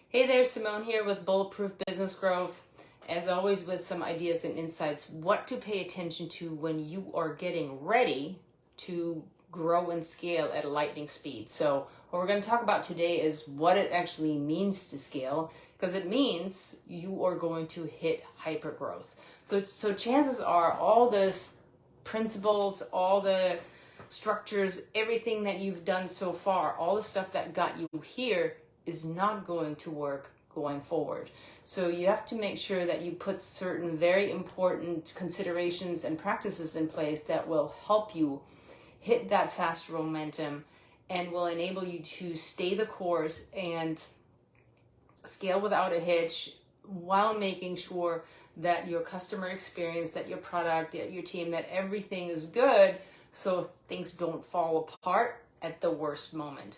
Hey there, Simone here with Bulletproof Business Growth. As always, with some ideas and insights, what to pay attention to when you are getting ready to grow and scale at lightning speed. So what we're going to talk about today is what it actually means to scale, because it means you are going to hit hyper growth. So chances are all this principles, all the structures, everything that you've done so far, all the stuff that got you here is not going to work going forward. So you have to make sure that you put certain very important considerations and practices in place that will help you hit that faster momentum and will enable you to stay the course and scale without a hitch while making sure that your customer experience, that your product, that your team, that everything is good so things don't fall apart at the worst moment.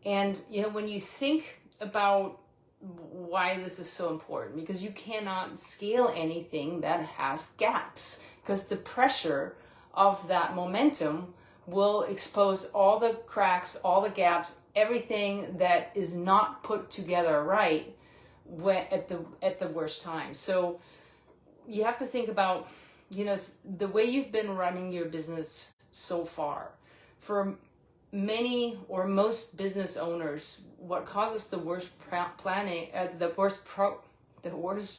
And when you think about why this is so important, because you cannot scale anything that has gaps, because the pressure of that momentum will expose all the cracks, all the gaps, everything that is not put together right at the worst time. So you have to think about the way you've been running your business so far. For many or most business owners, what causes the worst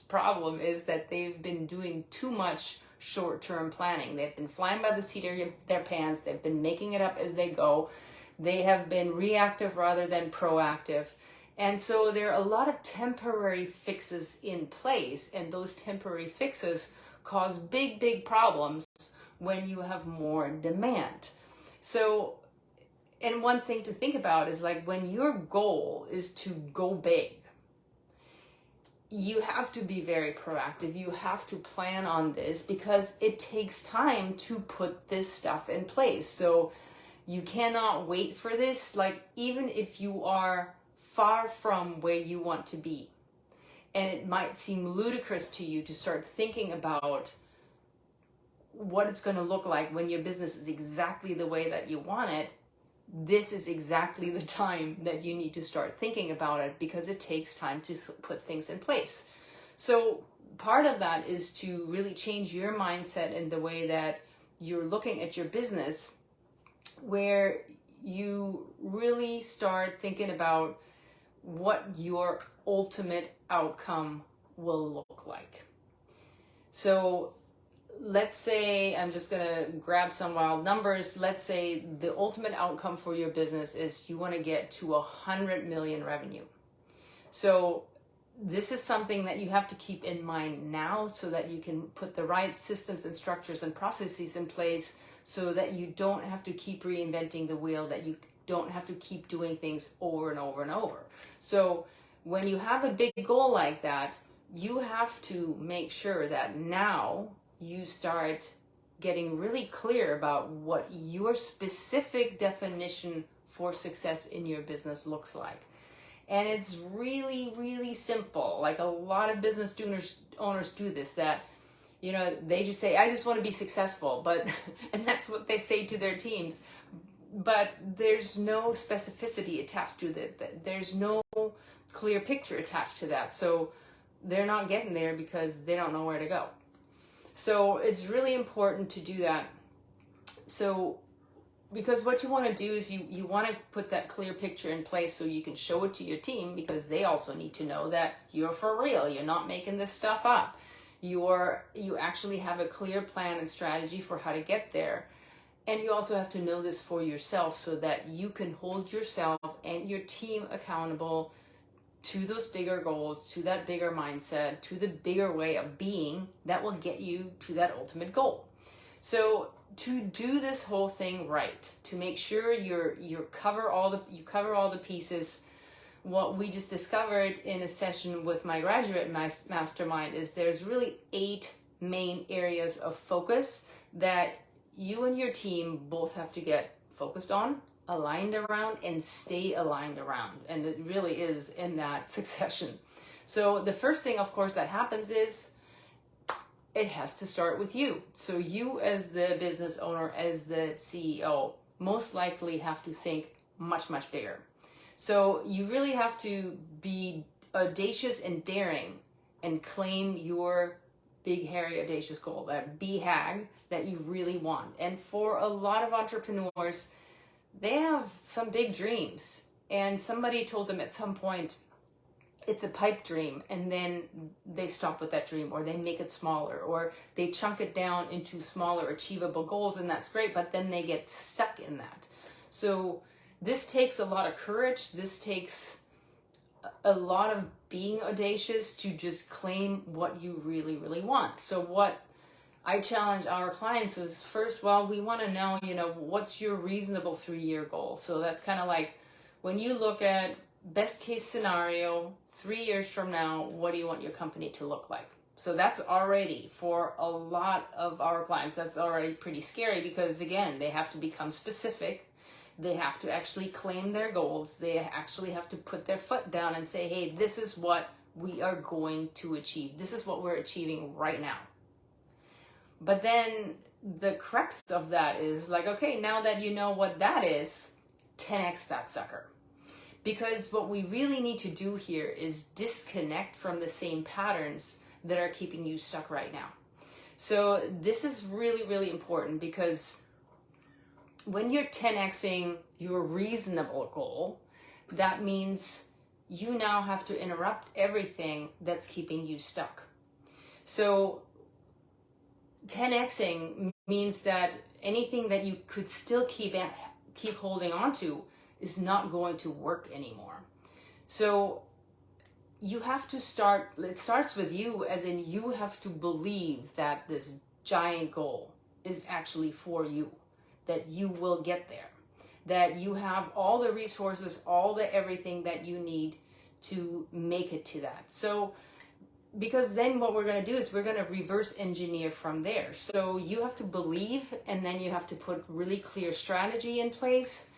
problem is that they've been doing too much short-term planning. They've been flying by the seat of their pants. They've been making it up as they go. They have been reactive rather than proactive. And so there are a lot of temporary fixes in place, and those temporary fixes cause big problems when you have more demand. So, and one thing to think about is, like, when your goal is to go big, you have to be very proactive. You have to plan on this because it takes time to put this stuff in place. So you cannot wait for this. Like, even if you are far from where you want to be, and it might seem ludicrous to you to start thinking about what it's going to look like when your business is exactly the way that you want it, this is exactly the time that you need to start thinking about it, because it takes time to put things in place. So part of that is to really change your mindset in the way that you're looking at your business, where you really start thinking about what your ultimate outcome will look like. So let's say, I'm just going to grab some wild numbers. Let's say the ultimate outcome for your business is you want to get to 100 million revenue. So this is something that you have to keep in mind now, so that you can put the right systems and structures and processes in place, so that you don't have to keep reinventing the wheel, that you don't have to keep doing things over and over and over. So when you have a big goal like that, you have to make sure that now you start getting really clear about what your specific definition for success in your business looks like. And it's really simple. Like, a lot of business owners do this, that they just say, I just want to be successful, but and that's what they say to their teams, but there's no specificity attached to that. There's no clear picture attached to that. So they're not getting there because they don't know where to go. So it's really important to do that. So, because what you want to do is you want to put that clear picture in place so you can show it to your team, because they also need to know that you're for real. You're not making this stuff up. You actually have a clear plan and strategy for how to get there. And you also have to know this for yourself, so that you can hold yourself and your team accountable to those bigger goals, to that bigger mindset, to the bigger way of being that will get you to that ultimate goal. So to do this whole thing right, to make sure you cover all the pieces, what we just discovered in a session with my graduate mastermind is there's really 8 main areas of focus that you and your team both have to get focused on, aligned around, and stay aligned around. And it really is in that succession. So the first thing, of course, that happens is it has to start with you. So you, as the business owner, as the CEO, most likely have to think much bigger. So you really have to be audacious and daring and claim your big, hairy, audacious goal, that BHAG that you really want. And for a lot of entrepreneurs, they have some big dreams. And somebody told them at some point, it's a pipe dream, and then they stop with that dream, or they make it smaller, or they chunk it down into smaller achievable goals, and that's great, but then they get stuck in that. So this takes a lot of courage. This takes a lot of being audacious to just claim what you really, really want. So what I challenge our clients is, first, well, we want to know, what's your reasonable 3-year goal? So that's kind of like, when you look at best case scenario, 3 years from now, what do you want your company to look like? So that's already, for a lot of our clients, that's already pretty scary, because again, they have to become specific. They have to actually claim their goals. They actually have to put their foot down and say, hey, this is what we are going to achieve. This is what we're achieving right now. But then the crux of that is like, okay, now that you know what that is, 10x that sucker. Because what we really need to do here is disconnect from the same patterns that are keeping you stuck right now. So this is really, really important, because when you're 10xing your reasonable goal, that means you now have to interrupt everything that's keeping you stuck. So 10xing means that anything that you could still keep holding on to is not going to work anymore. So you have to start, it starts with you, as in you have to believe that this giant goal is actually for you, that you will get there, that you have all the resources, all the everything that you need to make it to that. So, because then what we're going to do is we're going to reverse engineer from there. So you have to believe, and then you have to put really clear strategy in place.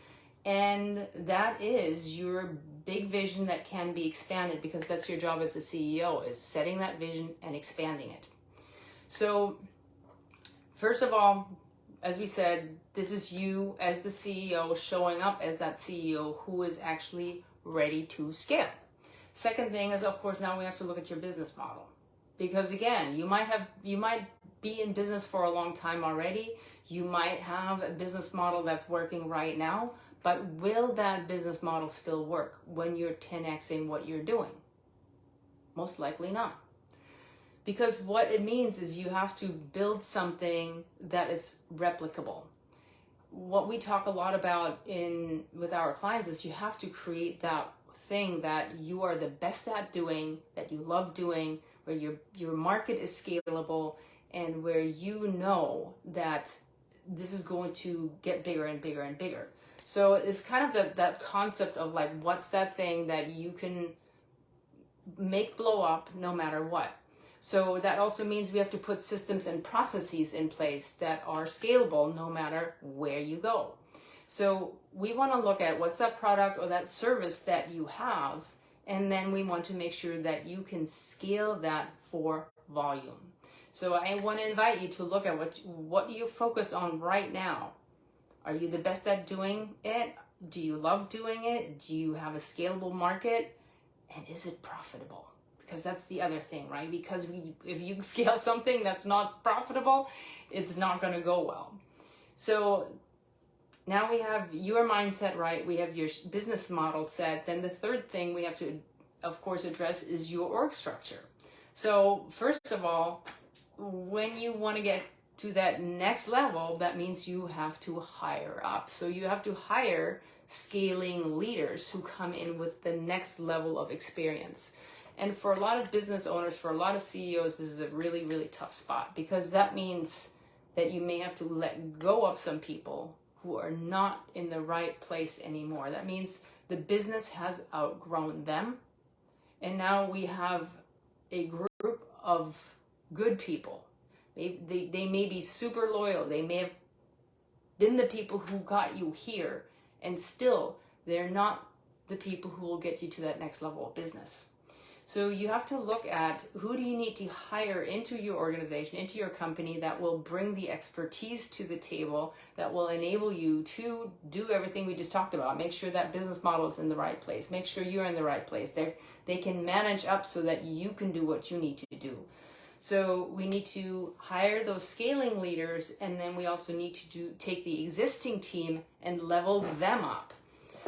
And that is your big vision that can be expanded, because that's your job as a CEO, is setting that vision and expanding it. So first of all, as we said, this is you as the CEO showing up as that CEO who is actually ready to scale. Second thing is, of course, now we have to look at your business model, because again, you might be in business for a long time already. You might have a business model that's working right now, but will that business model still work when you're 10xing what you're doing? Most likely not. Because what it means is you have to build something that is replicable. What we talk a lot about with our clients is you have to create that thing that you are the best at doing, that you love doing, where your market is scalable, and where you know that this is going to get bigger and bigger and bigger. So it's kind of that concept of like, what's that thing that you can make blow up no matter what? So that also means we have to put systems and processes in place that are scalable no matter where you go. So we want to look at what's that product or that service that you have, and then we want to make sure that you can scale that for volume. So I want to invite you to look at what you focus on right now. Are you the best at doing it? Do you love doing it? Do you have a scalable market? And is it profitable? Because that's the other thing, right? Because if you scale something that's not profitable, it's not going to go well. So now we have your mindset right. We have your business model set. Then the third thing we have to, of course, address is your org structure. So first of all, when you want to get to that next level, that means you have to hire up. So you have to hire scaling leaders who come in with the next level of experience. And for a lot of business owners, for a lot of CEOs, this is a really, really tough spot, because that means that you may have to let go of some people who are not in the right place anymore. That means the business has outgrown them. And now we have a group of good people. They may be super loyal. They may have been the people who got you here, and still they're not the people who will get you to that next level of business. So you have to look at who do you need to hire into your organization, into your company, that will bring the expertise to the table, that will enable you to do everything we just talked about. Make sure that business model is in the right place. Make sure you're in the right place. They can manage up so that you can do what you need to do. So we need to hire those scaling leaders, and then we also need to take the existing team and level them up.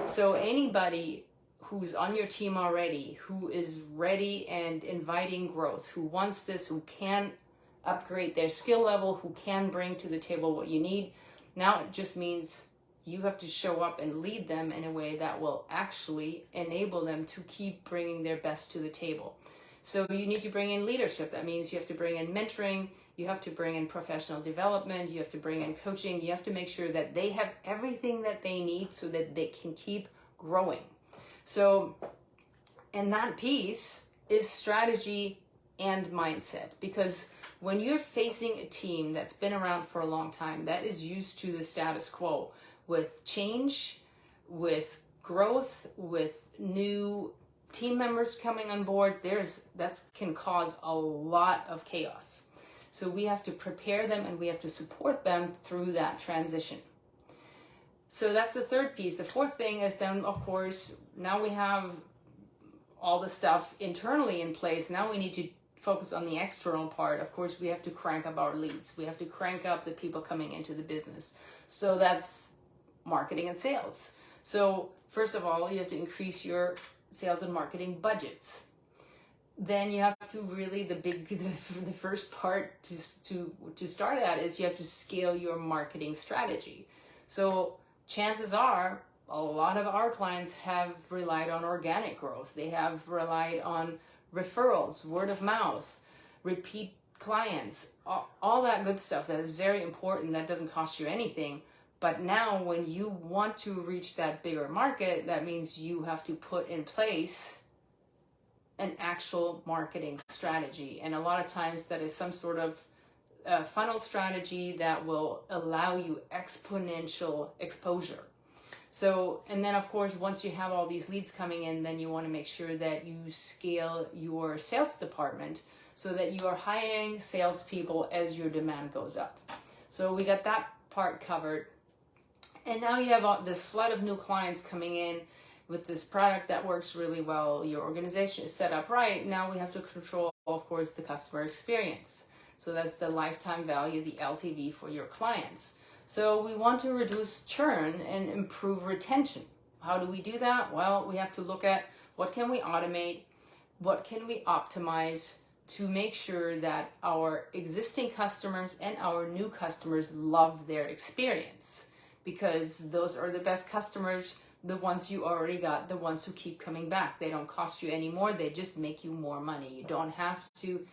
So anybody who's on your team already, who is ready and inviting growth, who wants this, who can upgrade their skill level, who can bring to the table what you need, now it just means you have to show up and lead them in a way that will actually enable them to keep bringing their best to the table. So you need to bring in leadership. That means you have to bring in mentoring, you have to bring in professional development, you have to bring in coaching, you have to make sure that they have everything that they need so that they can keep growing. So, and that piece is strategy and mindset, because when you're facing a team that's been around for a long time, that is used to the status quo, with change, with growth, with new team members coming on board, that can cause a lot of chaos. So we have to prepare them and we have to support them through that transition. So that's the third piece. The fourth thing is then, of course, now we have all the stuff internally in place. Now we need to focus on the external part. Of course, we have to crank up our leads. We have to crank up the people coming into the business. So that's marketing and sales. So first of all, you have to increase your sales and marketing budgets. Then you have to really, the first part to start at is you have to scale your marketing strategy. So chances are a lot of our clients have relied on organic growth. They have relied on referrals, word of mouth, repeat clients, all that good stuff that is very important, that doesn't cost you anything. But now when you want to reach that bigger market, that means you have to put in place an actual marketing strategy. And a lot of times that is some sort of funnel strategy that will allow you exponential exposure. So, and then of course, once you have all these leads coming in, then you want to make sure that you scale your sales department so that you are hiring salespeople as your demand goes up. So we got that part covered. And now you have this flood of new clients coming in with this product that works really well. Your organization is set up right. Now we have to control, of course, the customer experience. So that's the lifetime value, the LTV for your clients. So we want to reduce churn and improve retention. How do we do that? Well, we have to look at what can we automate, what can we optimize to make sure that our existing customers and our new customers love their experience, because those are the best customers, the ones you already got, the ones who keep coming back. They don't cost you any more, they just make you more money. You don't have to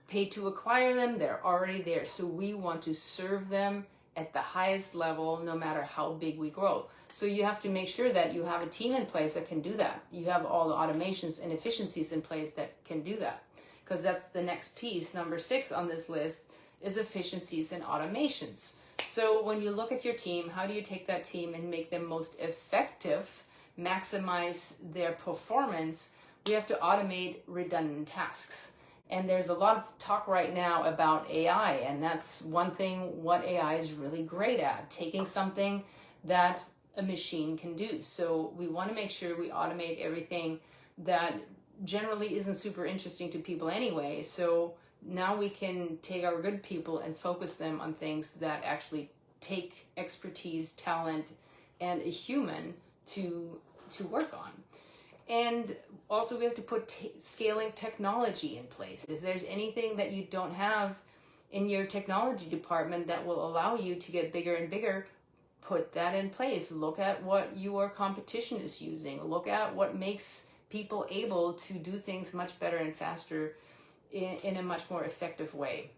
pay to acquire them, they're already there. So we want to serve them at the highest level, no matter how big we grow. So you have to make sure that you have a team in place that can do that. You have all the automations and efficiencies in place that can do that. Because that's the next piece, number 6 on this list, is efficiencies and automations. So when you look at your team, how do you take that team and make them most effective, maximize their performance? We have to automate redundant tasks. And there's a lot of talk right now about AI, and that's one thing what AI is really great at, taking something that a machine can do. So we want to make sure we automate everything that generally isn't super interesting to people anyway. So now we can take our good people and focus them on things that actually take expertise, talent, and a human to work on. And also we have to put scaling technology in place. If there's anything that you don't have in your technology department that will allow you to get bigger and bigger, put that in place. Look at what your competition is using. Look at what makes people able to do things much better and faster in a much more effective way.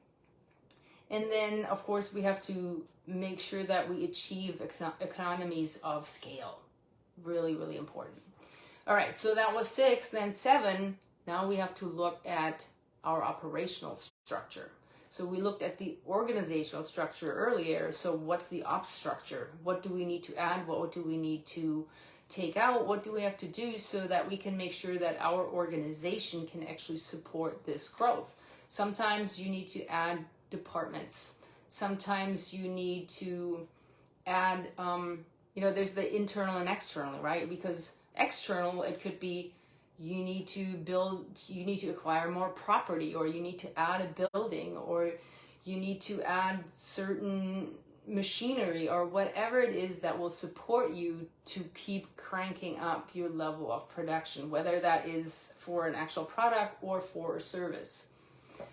And then, of course, we have to make sure that we achieve economies of scale. Really, really important. All right, so that was 6, then 7. Now we have to look at our operational structure. So we looked at the organizational structure earlier. So what's the ops structure? What do we need to add? What do we need to take out? What do we have to do so that we can make sure that our organization can actually support this growth? Sometimes you need to add departments. Sometimes you need to add, there's the internal and external, right? Because external, it could be you need to acquire more property, or you need to add a building, or you need to add certain machinery, or whatever it is that will support you to keep cranking up your level of production, whether that is for an actual product or for a service.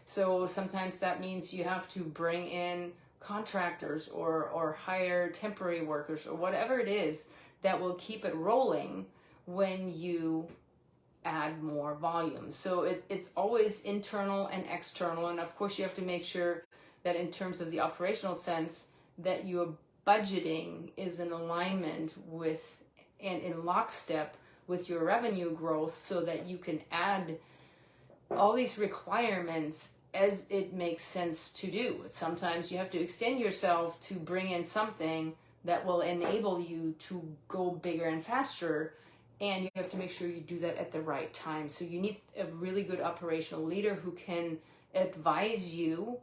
So sometimes that means you have to bring in contractors or hire temporary workers, or whatever it is that will keep it rolling when you add more volume. So it's always internal and external. And of course you have to make sure that in terms of the operational sense, that your budgeting is in alignment with and in lockstep with your revenue growth, so that you can add all these requirements as it makes sense to do. Sometimes you have to extend yourself to bring in something that will enable you to go bigger and faster, and you have to make sure you do that at the right time. So you need a really good operational leader who can advise you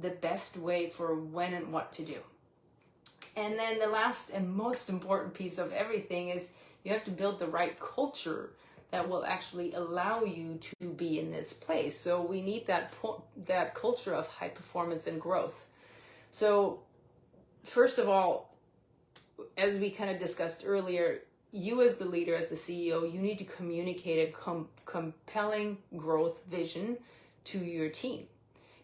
the best way for when and what to do. And then the last and most important piece of everything is you have to build the right culture that will actually allow you to be in this place. So we need that culture of high performance and growth. So first of all, as we kind of discussed earlier, you as the leader, as the CEO, you need to communicate a compelling growth vision to your team.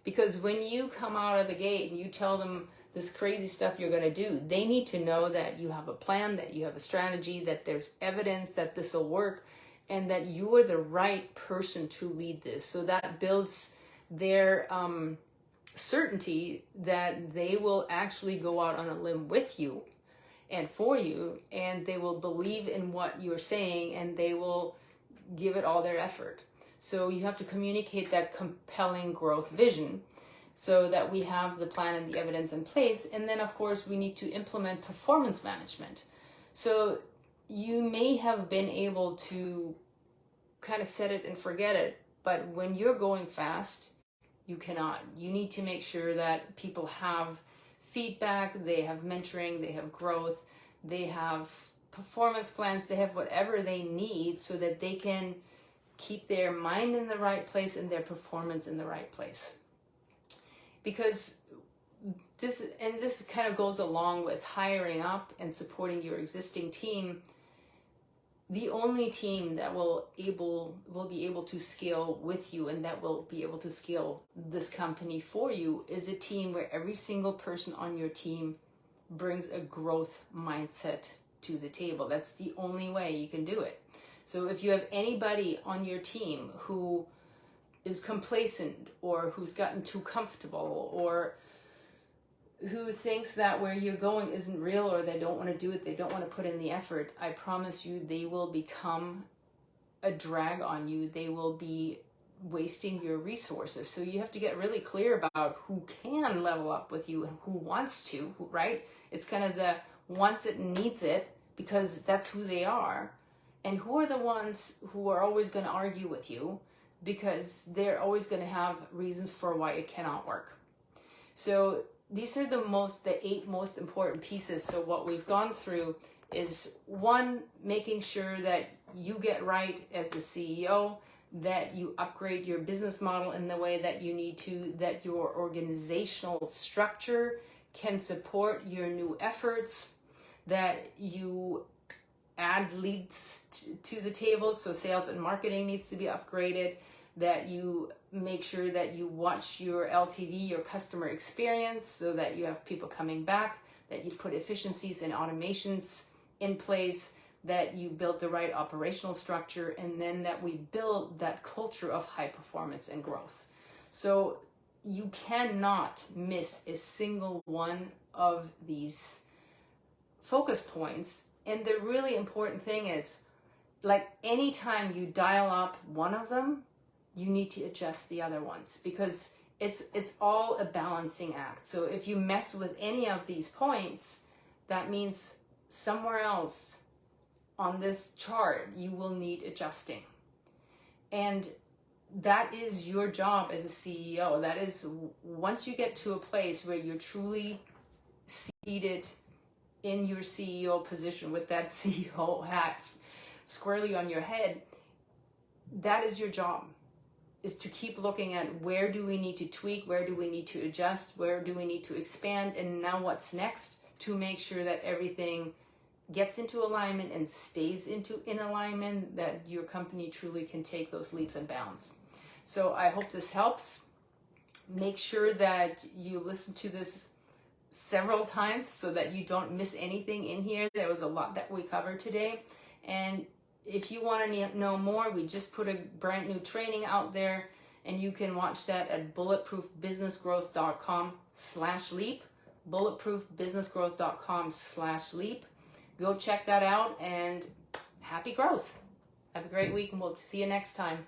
Because when you come out of the gate and you tell them this crazy stuff you're going to do, they need to know that you have a plan, that you have a strategy, that there's evidence that this will work, and that you are the right person to lead this. So that builds their certainty that they will actually go out on a limb with you and for you, and they will believe in what you're saying, and they will give it all their effort. So you have to communicate that compelling growth vision so that we have the plan and the evidence in place. And then, of course, we need to implement performance management. So you may have been able to kind of set it and forget it, but when you're going fast, you cannot. You need to make sure that people have feedback, they have mentoring, they have growth, they have performance plans, they have whatever they need so that they can keep their mind in the right place and their performance in the right place. Because this kind of goes along with hiring up and supporting your existing team. The only team that will be able to scale with you and that will be able to scale this company for you is a team where every single person on your team brings a growth mindset to the table. That's the only way you can do it. So if you have anybody on your team who is complacent, or who's gotten too comfortable, or who thinks that where you're going isn't real, or they don't want to do it, they don't want to put in the effort, I promise you they will become a drag on you. They will be wasting your resources. So you have to get really clear about who can level up with you and who wants to, right? It's kind of the wants it and needs it, because that's who they are. And who are the ones who are always going to argue with you, because they're always going to have reasons for why it cannot work. So these are the 8 most important pieces. So what we've gone through is 1, making sure that you get right as the CEO, that you upgrade your business model in the way that you need to, that your organizational structure can support your new efforts, that you add leads to the table, so sales and marketing needs to be upgraded, that you make sure that you watch your LTV, your customer experience, so that you have people coming back, that you put efficiencies and automations in place, that you build the right operational structure, and then that we build that culture of high performance and growth. So you cannot miss a single one of these focus points. And the really important thing is, like, anytime you dial up one of them, you need to adjust the other ones, because it's all a balancing act. So if you mess with any of these points, that means somewhere else on this chart, you will need adjusting. And that is your job as a CEO. That is, once you get to a place where you're truly seated in your CEO position with that CEO hat squarely on your head, that is your job, is to keep looking at where do we need to tweak, where do we need to adjust, where do we need to expand, and now what's next, to make sure that everything gets into alignment and stays in alignment, that your company truly can take those leaps and bounds. So I hope this helps. Make sure that you listen to this several times so that you don't miss anything in here. There was a lot that we covered today. And if you want to know more, we just put a brand new training out there, and you can watch that at bulletproofbusinessgrowth.com/leap, bulletproofbusinessgrowth.com/leap. Go check that out, and happy growth. Have a great week, and we'll see you next time.